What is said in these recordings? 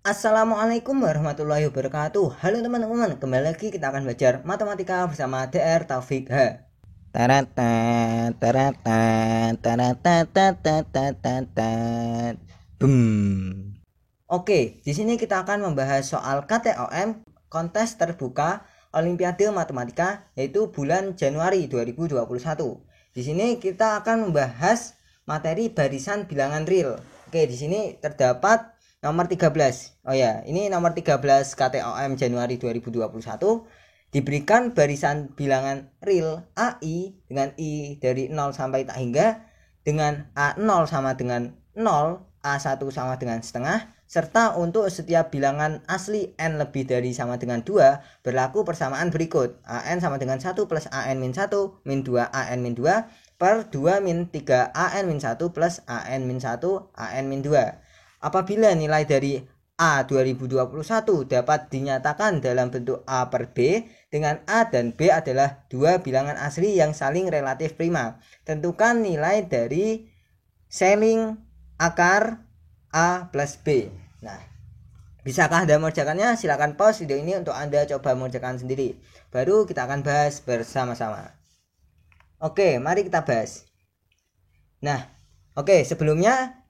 Assalamualaikum warahmatullahi wabarakatuh. Halo teman-teman, kembali lagi kita akan belajar matematika bersama DR Taufik H. Oke, di sini kita akan membahas soal KTOM, kontes terbuka Olimpiade Matematika, yaitu bulan Januari 2021. Di sini kita akan membahas materi barisan bilangan real. Oke, di sini terdapat nomor 13. Oh ya, ini nomor 13 KTOM Januari 2021. Diberikan barisan bilangan real AI dengan I dari 0 sampai tak hingga, dengan A0 sama dengan 0, A1 sama dengan setengah, serta untuk setiap bilangan asli N lebih dari sama dengan 2 berlaku persamaan berikut. AN sama dengan 1 plus AN min 1 min 2 AN min 2 per 2 min 3 AN min 1 plus AN min 1 AN min 2. Apabila nilai dari A 2021 dapat dinyatakan dalam bentuk A per B, dengan A dan B adalah dua bilangan asli yang saling relatif prima. Tentukan nilai dari saling akar A plus B. Nah, bisakah Anda mengerjakannya? Silakan pause video ini untuk Anda coba mengerjakan sendiri. Baru kita akan bahas bersama-sama. Oke, mari kita bahas. Nah, oke, sebelumnya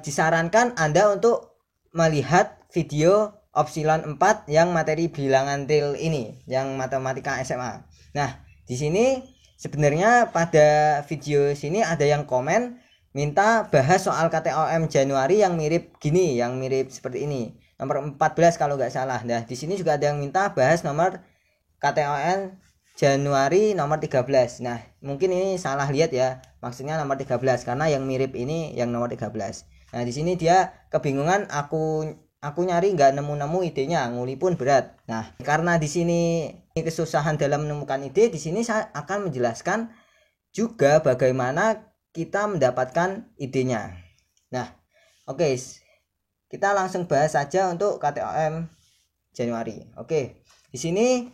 disarankan Anda untuk melihat video Opsilon 4 yang materi bilangan real ini, yang matematika SMA. Nah, di sini sebenarnya pada video sini ada yang komen minta bahas soal KTOM Januari yang mirip gini, yang mirip seperti ini. Nomor 14 kalau nggak salah. Nah, di sini juga ada yang minta bahas nomor KTOM Januari nomor 13. Nah, mungkin ini salah lihat ya. Maksudnya nomor 13 karena yang mirip ini yang nomor 13. Nah, di sini dia kebingungan, aku nyari nggak nemu-nemu idenya, nguli pun berat. Nah, karena di sini kesusahan dalam menemukan ide, di sini saya akan menjelaskan juga bagaimana kita mendapatkan idenya. Nah, oke. Kita langsung bahas saja untuk KTOM Januari. Oke. Di sini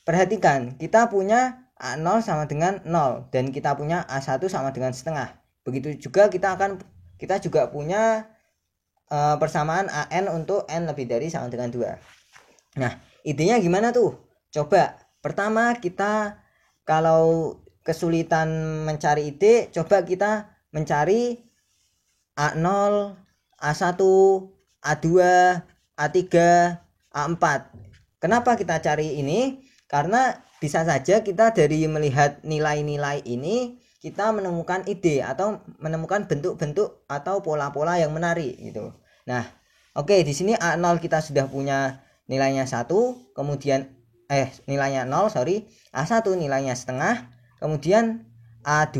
perhatikan, kita punya A0 sama dengan 0 dan kita punya A1 sama dengan setengah. Begitu juga kita juga punya persamaan AN untuk N lebih dari sama dengan 2. Nah, idenya gimana tuh? Coba, pertama kita kalau kesulitan mencari ide, coba kita mencari A0, A1, A2, A3, A4. Kenapa kita cari ini? Karena bisa saja kita dari melihat nilai-nilai ini kita menemukan ide atau menemukan bentuk-bentuk atau pola-pola yang menarik gitu. Nah, oke, di sini A0 kita sudah punya nilainya 1, kemudian nilainya 0, A1 nilainya setengah, kemudian A2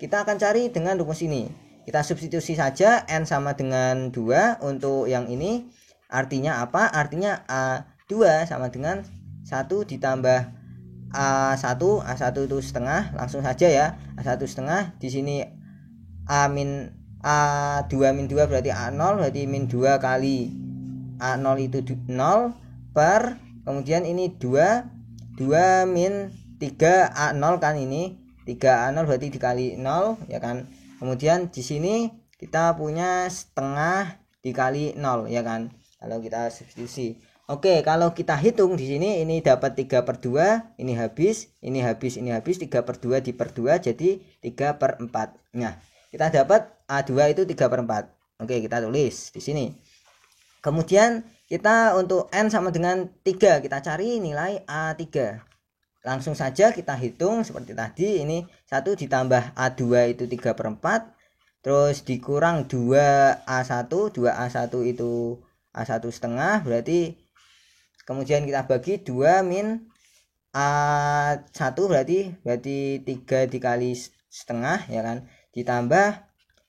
kita akan cari dengan rumus ini. Kita substitusi saja N sama dengan 2 untuk yang ini. Artinya apa? Artinya A2 sama dengan 1 ditambah A1 itu setengah, langsung saja ya. A1 setengah, di sini A2 min 2 berarti A0, berarti min 2 kali A0 itu 0 per, kemudian ini 2 min 3 A0 kan, ini 3 A0 berarti dikali 0 ya kan. Kemudian di sini kita punya setengah dikali 0 ya kan, kalau kita substitusi. Oke, kalau kita hitung di sini ini dapat 3/2, ini habis, 3/2 diper 2 jadi 3/4. Nah, kita dapat A2 itu 3/4. Oke, kita tulis di sini. Kemudian kita untuk N sama dengan 3, kita cari nilai A3. Langsung saja kita hitung seperti tadi, ini 1 ditambah A2 itu 3/4, terus dikurang 2A1 itu A1 setengah, berarti kemudian kita bagi 2 min A1 berarti 3 dikali setengah ya kan, ditambah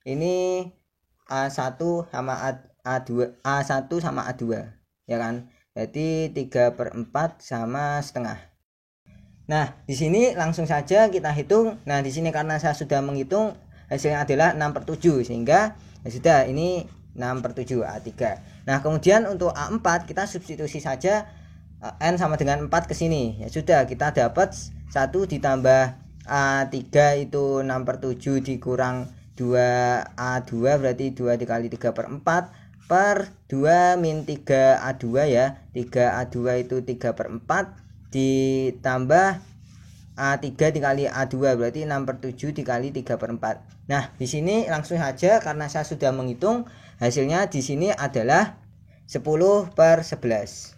ini A1 sama A2 ya kan, berarti 3/4 sama setengah. Nah, di sini langsung saja kita hitung. Nah, di sini karena saya sudah menghitung, hasilnya adalah 6/7, sehingga ya sudah, ini 6/7 A3. Nah, kemudian untuk A4 kita substitusi saja N sama dengan 4 ke sini. Ya sudah, kita dapat 1 ditambah A3 itu 6/7 dikurang 2A2 berarti 2 dikali 3/4 per 2 min 3A2 ya. 3A2 itu 3/4 ditambah A3 dikali A2 berarti 6/7 dikali 3/4. Nah, di sini langsung saja karena saya sudah menghitung, hasilnya di sini adalah 10/11.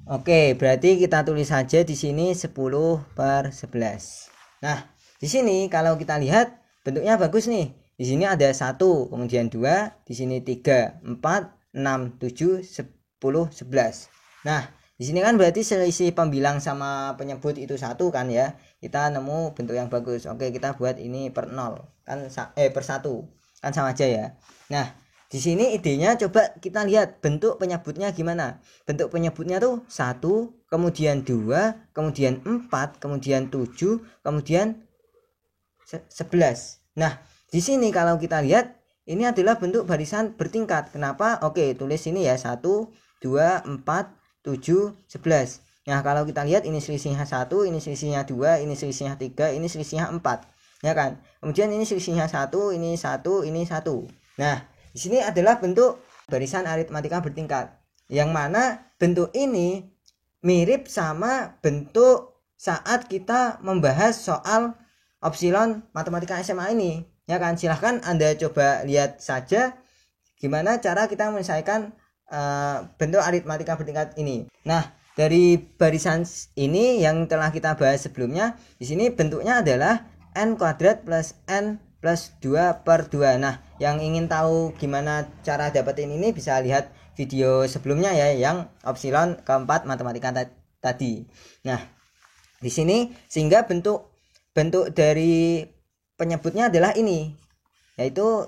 Oke, berarti kita tulis saja di sini 10/11. Nah, di sini kalau kita lihat bentuknya bagus nih. Di sini ada 1, kemudian 2, di sini 3, 4, 6, 7, 10, 11. Nah, di sini kan berarti selisih pembilang sama penyebut itu 1 kan ya. Kita nemu bentuk yang bagus. Oke, kita buat ini per 0 kan per 1. Kan sama aja ya. Nah, di sini idenya coba kita lihat bentuk penyebutnya gimana. Bentuk penyebutnya tuh 1, kemudian 2, kemudian 4, kemudian 7, kemudian 11. Nah, di sini kalau kita lihat ini adalah bentuk barisan bertingkat. Kenapa? Oke, tulis sini ya 1, 2, 4, 7, 11. Nah, kalau kita lihat ini selisihnya 1, ini selisihnya 2, ini selisihnya 3, ini selisihnya 4. Ya kan? Kemudian ini selisihnya 1, ini 1, ini 1. Nah, di sini adalah bentuk barisan aritmatika bertingkat, yang mana bentuk ini mirip sama bentuk saat kita membahas soal Epsilon Matematika SMA ini, ya kan? Silahkan Anda coba lihat saja gimana cara kita menyelesaikan bentuk aritmatika bertingkat ini. Nah, dari barisan ini yang telah kita bahas sebelumnya, di sini bentuknya adalah n kuadrat plus n plus 2 per 2. Nah, yang ingin tahu gimana cara dapetin ini bisa lihat video sebelumnya ya, yang Epsilon keempat matematika tadi. Nah, di sini sehingga bentuk dari penyebutnya adalah ini, yaitu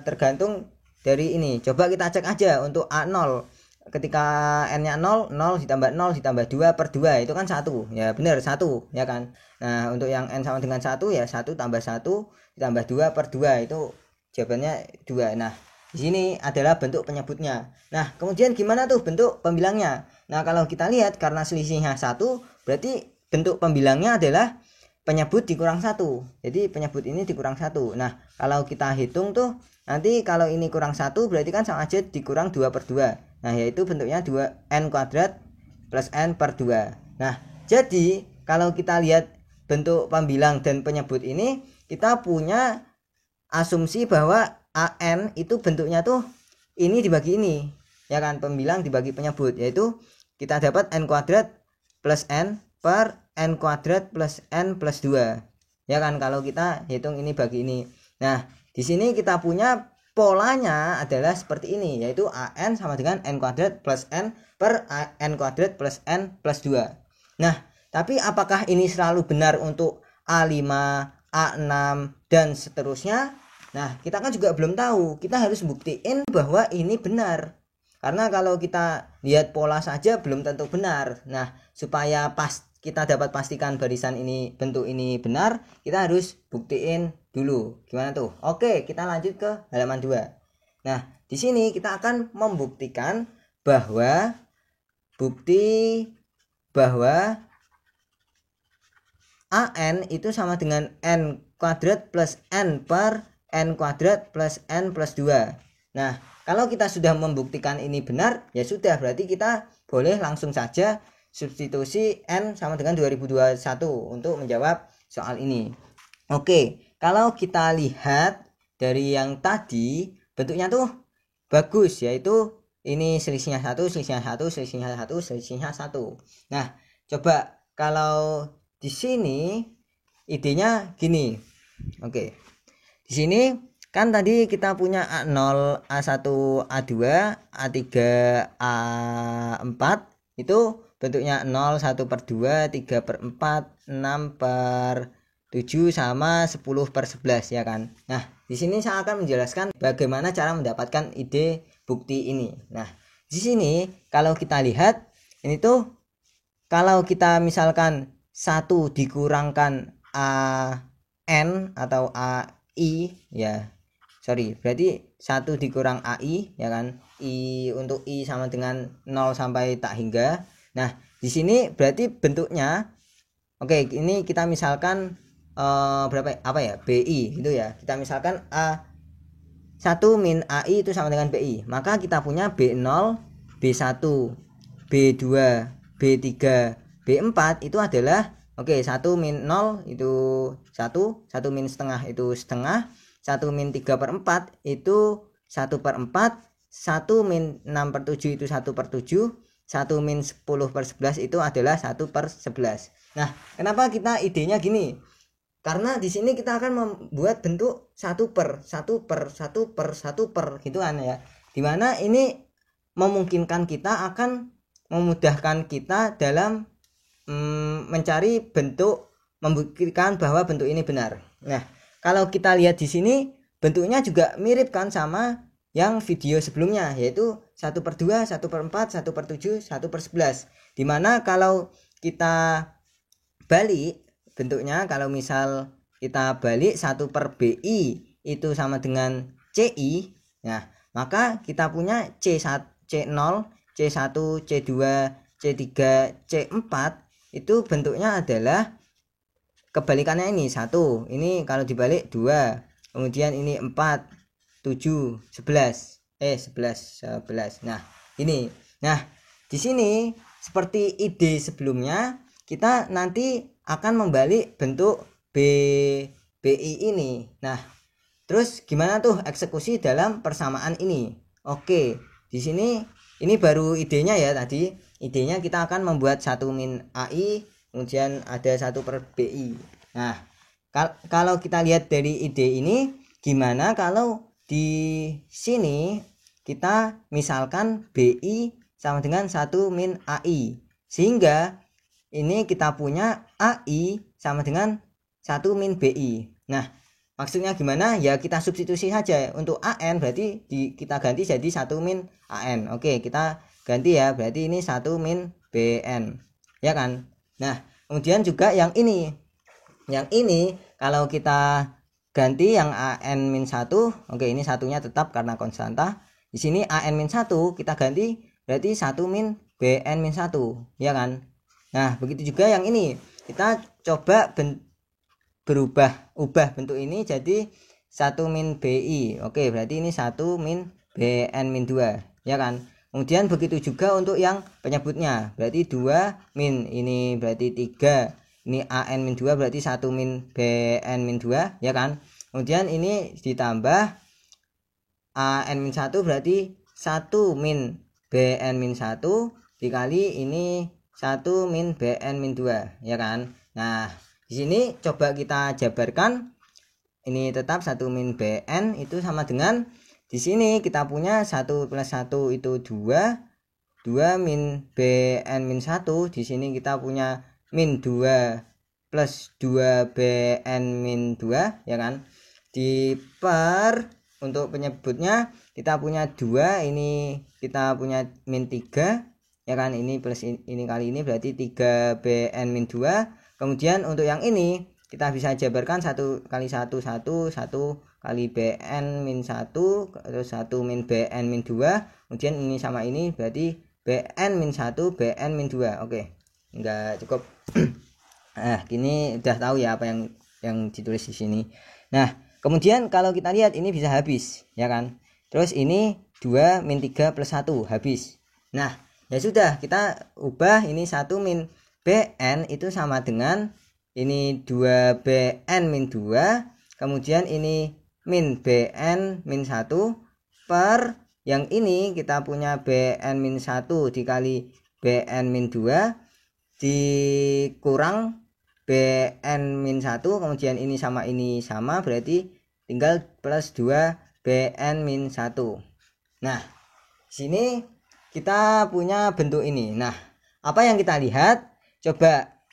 tergantung dari ini. Coba kita cek aja untuk A0. Ketika n-nya 0, 0 ditambah 2 per 2 itu kan 1. Ya benar 1 ya kan. Nah, untuk yang n sama dengan 1 ya 1 tambah 1 ditambah 2 per 2 itu jawabannya 2. Nah, di sini adalah bentuk penyebutnya. Nah, kemudian gimana tuh bentuk pembilangnya? Nah, kalau kita lihat karena selisihnya 1, berarti bentuk pembilangnya adalah penyebut dikurang 1. Jadi penyebut ini dikurang 1. Nah, kalau kita hitung tuh nanti kalau ini kurang 1 berarti kan sama aja dikurang 2 per 2. Nah, yaitu bentuknya 2n kuadrat plus n per 2. Nah, jadi kalau kita lihat bentuk pembilang dan penyebut ini, kita punya asumsi bahwa an itu bentuknya tuh ini dibagi ini, ya kan, pembilang dibagi penyebut, yaitu kita dapat n kuadrat plus n per n kuadrat plus n plus 2, ya kan, kalau kita hitung ini bagi ini. Nah, di sini kita punya polanya adalah seperti ini, yaitu an sama dengan n kuadrat plus n per n kuadrat plus n plus 2. Nah, tapi apakah ini selalu benar untuk A5, A6 dan seterusnya? Nah, kita kan juga belum tahu. Kita harus buktiin bahwa ini benar. Karena kalau kita lihat pola saja belum tentu benar. Nah, supaya kita dapat pastikan barisan ini, bentuk ini benar, kita harus buktiin dulu. Gimana tuh? Oke, kita lanjut ke halaman 2. Nah, di sini kita akan membuktikan bahwa an itu sama dengan n kuadrat plus n per n kuadrat plus n plus 2. Nah, kalau kita sudah membuktikan ini benar, ya sudah, berarti kita boleh langsung saja substitusi n sama dengan 2021 untuk menjawab soal ini. Oke, kalau kita lihat dari yang tadi, bentuknya tuh bagus, yaitu ini selisihnya 1, selisihnya 1, selisihnya 1, selisihnya 1. Nah, coba kalau di sini idenya gini. Oke. Di sini kan tadi kita punya A0, A1, A2, A3, A4 itu bentuknya 0, 1 per 2, 3 per 4, 6 per 7 sama 10 per 11 ya kan. Nah, di sini saya akan menjelaskan bagaimana cara mendapatkan ide bukti ini. Nah, di sini kalau kita lihat ini tuh, kalau kita misalkan 1 dikurangkan AN atau AI ya. Sorry, berarti 1 dikurang AI ya kan. Untuk I sama dengan 0 sampai tak hingga. Nah, di sini berarti bentuknya oke, ini kita misalkan berapa apa ya? BI gitu ya. Kita misalkan 1 min AI itu sama dengan BI. Maka kita punya B0, B1, B2, B3, B4 itu adalah 1 min 0 itu 1, 1 min setengah itu setengah, 1 min 3/4 itu 1/4, 1 min 6/7 itu 1/7, 1 min 10/11 itu adalah 1/11. Nah, kenapa kita idenya gini? Karena di sini kita akan membuat bentuk 1/1/1/1/1 gitu kan ya. Dimana ini memungkinkan kita akan memudahkan kita dalam mencari bentuk, membuktikan bahwa bentuk ini benar. Nah, kalau kita lihat di sini bentuknya juga mirip kan sama yang video sebelumnya, yaitu 1/2, 1/4, 1/7, 1/11. Dimana kalau kita balik bentuknya, kalau misal kita balik 1/BI itu sama dengan CI, nah maka kita punya C0, C1, C2, C3, C4 itu bentuknya adalah kebalikannya ini 1, ini kalau dibalik 2, kemudian ini 4, 7, 11. Nah, ini. Nah, di sini seperti ide sebelumnya, kita nanti akan membalik bentuk BI ini. Nah, terus gimana tuh eksekusi dalam persamaan ini? Oke, di sini ini baru idenya ya tadi. Idenya kita akan membuat 1 min AI, kemudian ada 1/BI. Nah, kalau kita lihat dari ide ini, gimana kalau di sini kita misalkan BI sama dengan 1 min AI, sehingga ini kita punya AI sama dengan 1 min BI. Nah, maksudnya gimana? Ya kita substitusi saja. Untuk AN berarti kita ganti jadi 1 min AN. Oke, kita ganti ya. Berarti ini 1 min BN. Ya kan? Nah, kemudian juga yang ini. Yang ini kalau kita ganti yang AN min 1, oke, ini satunya tetap karena konstanta. Di sini AN min 1 kita ganti berarti 1 min BN min 1, ya kan? Nah, begitu juga yang ini. Kita coba ubah bentuk ini jadi 1 min BI. Oke, berarti ini 1 min BN min 2, ya kan? Kemudian begitu juga untuk yang penyebutnya. Berarti 2 min, ini berarti 3. Ini AN min 2 berarti 1 min BN min 2, ya kan? Kemudian ini ditambah AN min 1 berarti 1 min BN min 1 dikali ini 1 min BN min 2, ya kan? Nah, di sini coba kita jabarkan. Ini tetap 1 min BN itu sama dengan di sini kita punya 1 plus 1 itu 2. 2 min BN min 1, di sini kita punya min 2 plus 2 BN min 2, ya kan? Untuk penyebutnya kita punya 2, ini kita punya min 3, ya kan? Ini plus ini kali ini berarti 3 BN min 2. Kemudian untuk yang ini kita bisa jabarkan 1 kali 1 1 kali BN min 1 terus 1 min BN min 2. Kemudian ini sama ini berarti BN min 1 BN min 2. Oke, enggak cukup. Nah, ini udah tahu ya apa yang ditulis di sini. Nah, kemudian kalau kita lihat ini bisa habis, ya kan? Terus ini 2 min 3 plus 1 habis. Nah, ya sudah, kita ubah ini 1 min BN itu sama dengan ini 2 BN min 2, kemudian ini min BN min 1 per yang ini kita punya BN min 1 dikali BN min 2 dikurang BN min 1, kemudian ini sama berarti tinggal plus 2 BN min 1. Nah, sini kita punya bentuk ini. Nah, apa yang kita lihat? Coba,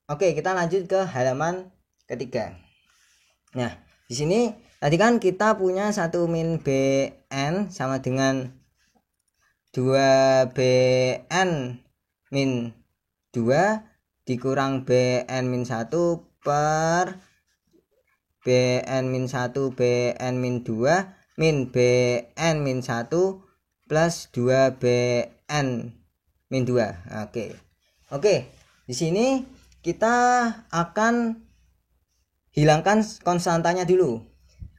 oke, kita lanjut ke halaman ketiga. Nah, di sini tadi kan kita punya 1 min BN sama dengan 2 BN min 2 dikurang BN min 1 per BN min 1 BN min 2 min BN min 1 plus 2 BN min 2. Oke. Di sini kita akan hilangkan konstantanya dulu.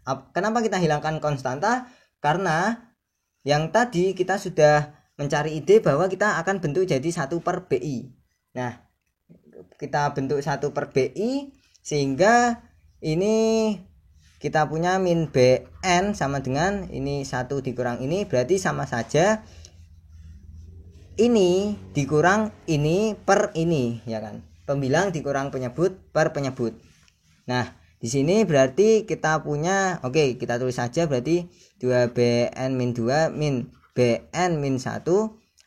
Kenapa kita hilangkan konstanta? Karena yang tadi kita sudah mencari ide bahwa kita akan bentuk jadi 1/BI. Nah, kita bentuk 1/BI sehingga ini kita punya min BN sama dengan ini 1 dikurang ini, berarti sama saja ini dikurang ini per ini, ya kan? Pembilang dikurang penyebut per penyebut. Nah, di sini berarti kita punya, oke, kita tulis saja berarti 2BN-2 min BN-1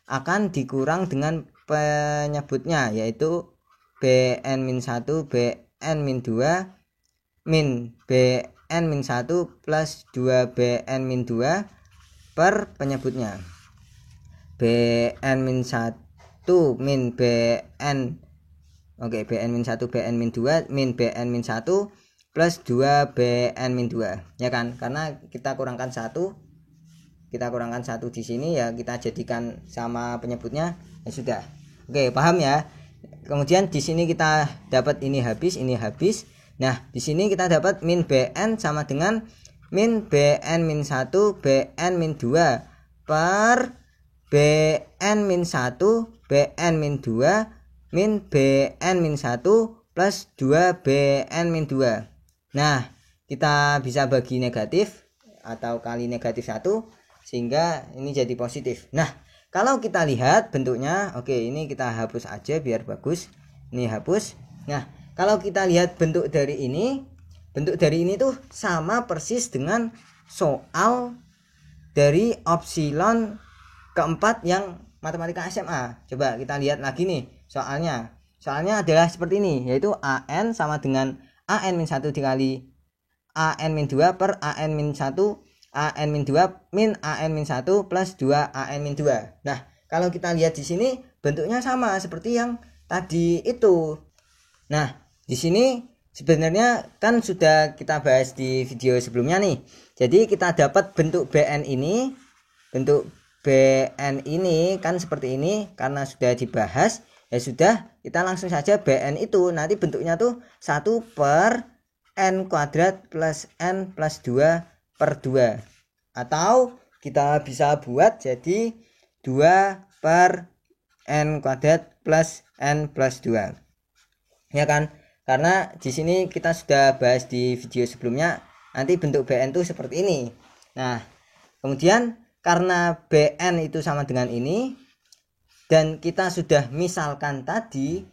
akan dikurang dengan penyebutnya, yaitu BN-1 BN-2 min BN-1 plus 2BN-2 per penyebutnya. BN-1 min BN, oke, BN-1 BN-2 min BN-1 plus 2BN-2, ya kan? Karena kita kurangkan 1 di sini, ya kita jadikan sama penyebutnya, ya sudah. Oke, paham ya? Kemudian di sini kita dapat ini habis. Nah, di sini kita dapat min BN sama dengan min BN-1 BN-2 per BN-1 BN-2 min BN-1 plus 2BN-2. Nah, kita bisa bagi negatif atau kali negatif 1 sehingga ini jadi positif. Nah, kalau kita lihat bentuknya, oke, ini kita hapus aja biar bagus. Ini hapus. Nah, kalau kita lihat bentuk dari ini tuh sama persis dengan soal dari opsilon keempat yang matematika SMA. Coba kita lihat lagi nih soalnya. Soalnya adalah seperti ini, yaitu AN sama dengan AN-1 dikali AN-2 per AN-1 AN-2 min AN-1 plus 2 AN-2. Nah, kalau kita lihat di sini bentuknya sama seperti yang tadi itu. Nah, di sini sebenarnya kan sudah kita bahas di video sebelumnya nih. Jadi kita dapat bentuk BN ini. Bentuk BN ini kan seperti ini karena sudah dibahas. Ya sudah, kita langsung saja BN itu nanti bentuknya tuh 1 per N kuadrat plus N plus 2 per 2. Atau kita bisa buat jadi 2 per N kuadrat plus N plus 2. Ya kan? Karena di sini kita sudah bahas di video sebelumnya, nanti bentuk BN itu seperti ini. Nah, kemudian karena BN itu sama dengan ini, dan kita sudah misalkan tadi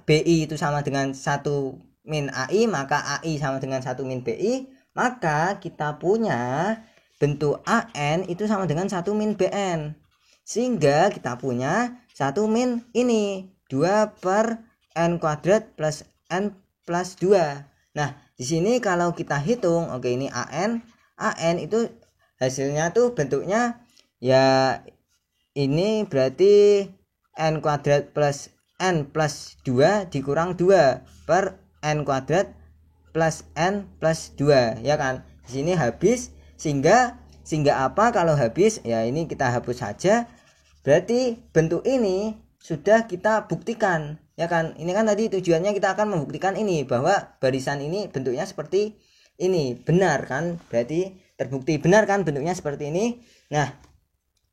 BI itu sama dengan 1 min AI, maka AI sama dengan 1 min BI, maka kita punya bentuk AN itu sama dengan 1 min BN. Sehingga kita punya 1 min ini, 2 per N kuadrat plus N plus 2. Nah, di sini kalau kita hitung, oke, ini AN itu hasilnya tuh bentuknya ya ini berarti N kuadrat plus N plus 2 dikurang 2 per N kuadrat plus N plus 2, ya kan? Di sini habis, sehingga apa kalau habis? Ya ini kita hapus saja. Berarti bentuk ini sudah kita buktikan, ya kan? Ini kan tadi tujuannya kita akan membuktikan ini bahwa barisan ini bentuknya seperti ini, benar kan? Berarti terbukti benar kan bentuknya seperti ini. Nah,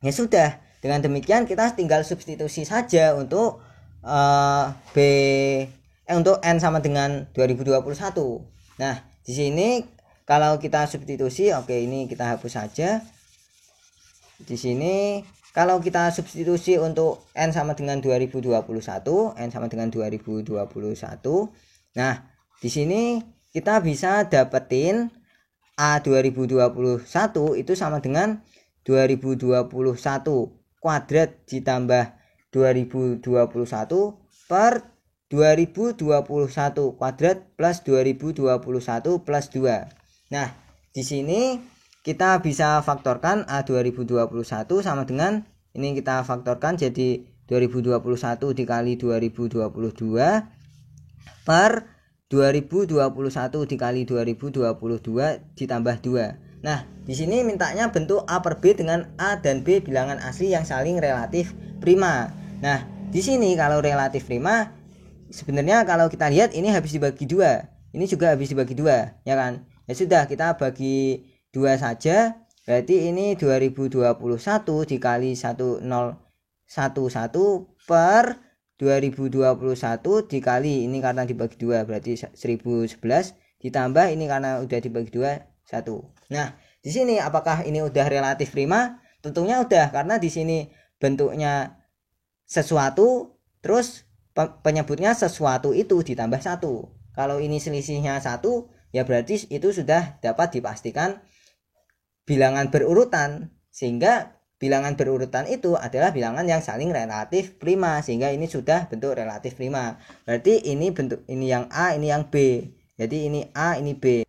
ya sudah, dengan demikian kita tinggal substitusi saja untuk untuk N sama dengan 2021. Nah, di sini kalau kita substitusi, oke, ini kita hapus saja. Di sini kalau kita substitusi untuk N sama dengan 2021, N sama dengan 2021. Nah, di sini kita bisa dapetin A 2021 itu sama dengan 2021 kuadrat ditambah 2021 per 2021 kuadrat plus 2021 plus 2. Nah, di sini kita bisa faktorkan A 2021 sama dengan ini, kita faktorkan jadi 2021 dikali 2022 per 2021 dikali 2022 ditambah 2. Nah, di sini mintanya bentuk A per B dengan A dan B bilangan asli yang saling relatif prima. Nah, di sini kalau relatif prima, sebenarnya kalau kita lihat ini habis dibagi 2. Ini juga habis dibagi 2, ya kan? Ya Ya sudah, kita bagi 2 saja. Berarti ini 2021 dikali 1011 per 2021 dikali ini karena dibagi 2 berarti 1011 ditambah ini karena udah dibagi 2 1. Nah, di sini apakah ini udah relatif prima? Tentunya udah, karena di sini bentuknya sesuatu terus penyebutnya sesuatu itu ditambah 1. Kalau ini selisihnya 1, ya berarti itu sudah dapat dipastikan bilangan berurutan, sehingga bilangan berurutan itu adalah bilangan yang saling relatif prima, sehingga ini sudah bentuk relatif prima. Berarti ini bentuk, ini yang A, ini yang B. Jadi ini A, ini B.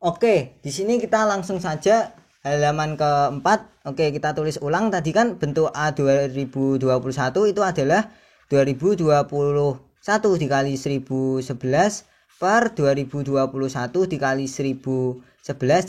Oke, di sini kita langsung saja halaman keempat. Oke, kita tulis ulang. Tadi kan bentuk A 2021 itu adalah 2021 dikali 1011 per 2021 dikali 1011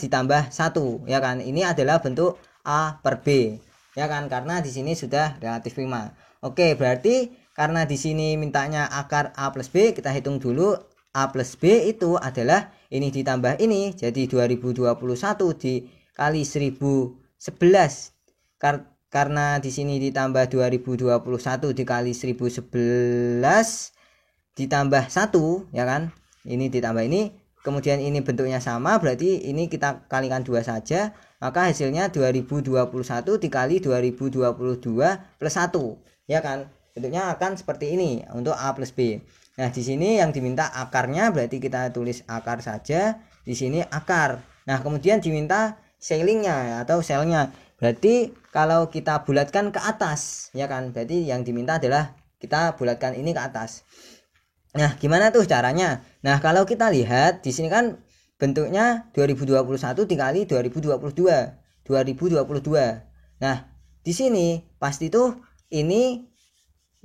ditambah 1, ya kan? Ini adalah bentuk A per B, ya kan? Karena di sini sudah relatif prima. Oke, berarti karena di sini mintanya akar A plus B, kita hitung dulu. A plus B itu adalah ini ditambah ini, jadi 2021 dikali 1011. Karena di sini ditambah 2021 dikali 1011 ditambah 1, ya kan? Ini ditambah ini, kemudian ini bentuknya sama, berarti ini kita kalikan 2 saja, maka hasilnya 2021 dikali 2022 plus 1, ya kan? Bentuknya akan seperti ini untuk A plus B. Nah, di sini yang diminta akarnya, berarti kita tulis akar saja. Di sini akar. Nah, kemudian diminta selingnya atau selnya. Berarti kalau kita bulatkan ke atas, ya kan? Berarti yang diminta adalah kita bulatkan ini ke atas. Nah, gimana tuh caranya? Nah, kalau kita lihat di sini kan bentuknya 2021 dikali 2022. 2022. Nah, di sini pasti tuh ini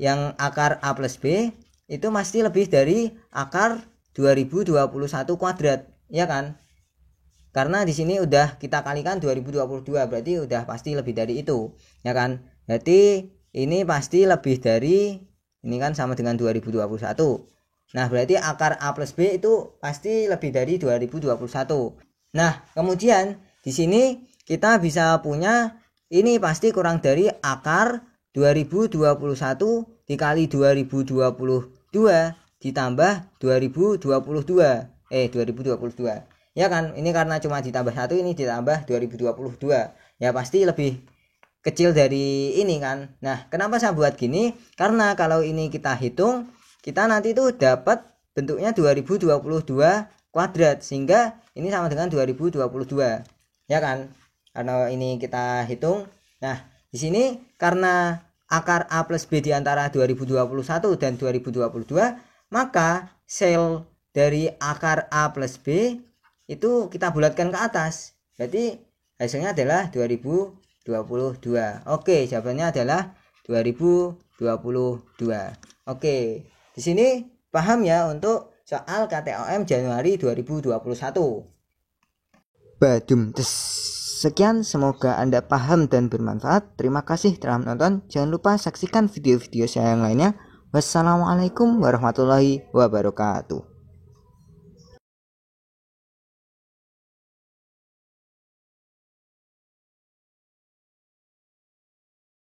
yang akar A plus B itu pasti lebih dari akar 2021 kuadrat, ya kan? Karena di sini udah kita kalikan 2022, berarti udah pasti lebih dari itu, ya kan? Berarti ini pasti lebih dari, ini kan sama dengan 2021. Nah, berarti akar A plus B itu pasti lebih dari 2021. Nah, kemudian di sini kita bisa punya ini pasti kurang dari akar 2021 dikali 2022 ditambah 2022. Ya kan? Ini karena cuma ditambah 1, ini ditambah 2022. Ya pasti lebih kecil dari ini kan. Nah, kenapa saya buat gini? Karena kalau ini kita hitung, kita nanti tuh dapat bentuknya 2022 kuadrat, sehingga ini sama dengan 2022. Ya kan? Karena ini kita hitung. Nah, di sini karena akar A plus B di antara 2021 dan 2022, maka sel dari akar A plus B itu kita bulatkan ke atas. Berarti hasilnya adalah 2022. Oke, jawabannya adalah 2022. Oke, di sini paham ya untuk soal KTOM Januari 2021. Badum tes. Sekian, semoga Anda paham dan bermanfaat. Terima kasih telah menonton. Jangan lupa saksikan video-video saya yang lainnya. Wassalamualaikum warahmatullahi wabarakatuh.